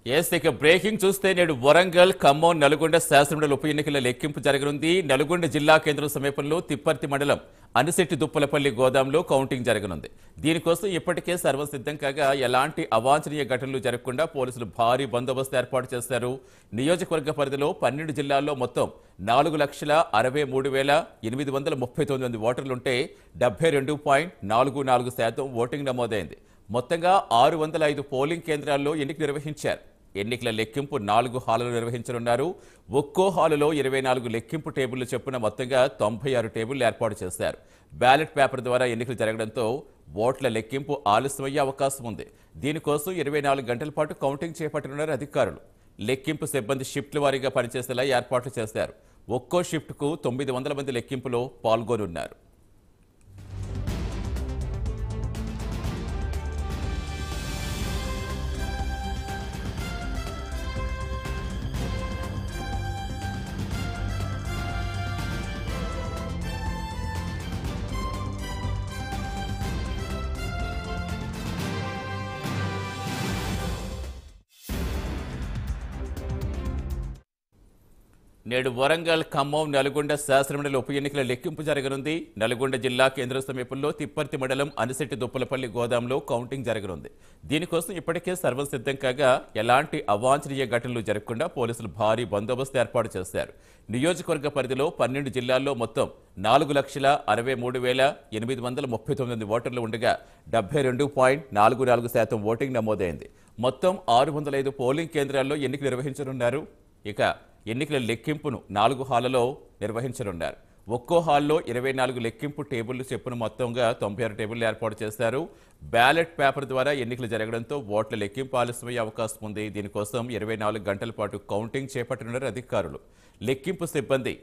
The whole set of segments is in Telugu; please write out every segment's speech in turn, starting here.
ఇక బ్రేకింగ్ చూస్తే నేడు వరంగల్, ఖమ్మం, నల్గొండ శాసనమండలి ఉప ఎన్నికల లెక్కింపు జరగనుంది. నల్గొండ జిల్లా కేంద్రం సమీపంలో తిప్పర్తి మండలం అనిశెట్టి దుప్పలపల్లి గోదాంలో కౌంటింగ్ జరగనుంది. దీనికోసం ఇప్పటికే సర్వసిద్ధం కాగా ఎలాంటి అవాంఛనీయ ఘటనలు జరగకుండా పోలీసులు భారీ బందోబస్తు ఏర్పాటు చేశారు. నియోజకవర్గ పరిధిలో 12 జిల్లాల్లో మొత్తం 4,63,839 మంది ఓటర్లుంటే 72.44% ఓటింగ్ నమోదైంది. మొత్తంగా 605 పోలింగ్ కేంద్రాల్లో ఎన్నిక నిర్వహించారు. ఎన్నికల లెక్కింపు 4 హాలులు నిర్వహించనున్నారు. ఒక్కో హాలులో 24 లెక్కింపు టేబుళ్లు చొప్పున మొత్తంగా 96 టేబుళ్లు ఏర్పాటు చేశారు. బ్యాలెట్ పేపర్ ద్వారా ఎన్నికలు జరగడంతో ఓట్ల లెక్కింపు ఆలస్యమయ్యే అవకాశం ఉంది. దీనికోసం 24 గంటల పాటు కౌంటింగ్ చేపట్టనున్నారు అధికారులు. లెక్కింపు సిబ్బంది షిఫ్ట్ల వారీగా పనిచేసేలా ఏర్పాట్లు చేశారు. ఒక్కో షిఫ్ట్కు 900 మంది లెక్కింపులో పాల్గొనున్నారు. నేడు వరంగల్, ఖమ్మం, నల్గొండ శాసనమండలి ఉప ఎన్నికల లెక్కింపు జరగనుంది. నల్గొండ జిల్లా కేంద్ర సమీపంలో తిప్పర్తి మండలం అనిశెట్టి దుప్పలపల్లి గోదాంలో కౌంటింగ్ జరగనుంది. దీనికోసం ఇప్పటికే సర్వసిద్ధం కాగా ఎలాంటి అవాంఛనీయ ఘటనలు జరగకుండా పోలీసులు భారీ బందోబస్తు ఏర్పాటు చేశారు. నియోజకవర్గ పరిధిలో 12 జిల్లాల్లో మొత్తం 4,63,839 మంది ఓటర్లు ఉండగా 72.44% ఓటింగ్ నమోదైంది. మొత్తం 605 పోలింగ్ కేంద్రాల్లో ఎన్నిక నిర్వహించనున్నారు. ఎన్నికల లెక్కింపును 4 హాళ్లలో నిర్వహించనున్నారు. ఒక్కో హాల్లో 24 లెక్కింపు టేబుళ్లు చెప్పున మొత్తంగా 96 టేబుళ్లు ఏర్పాటు చేశారు. బ్యాలెట్ పేపర్ ద్వారా ఎన్నికలు జరగడంతో ఓట్ల లెక్కింపు ఆలస్యమయ్యే అవకాశం ఉంది. దీనికోసం 24 గంటల పాటు కౌంటింగ్ చేపట్టనున్నారు అధికారులు. లెక్కింపు సిబ్బంది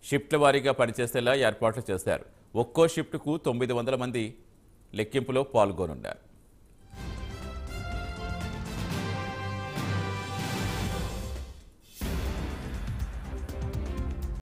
షిఫ్ట్ల వారీగా పనిచేసేలా ఏర్పాట్లు చేశారు. ఒక్కో షిఫ్ట్కు 900 మంది లెక్కింపులో పాల్గొనున్నారు.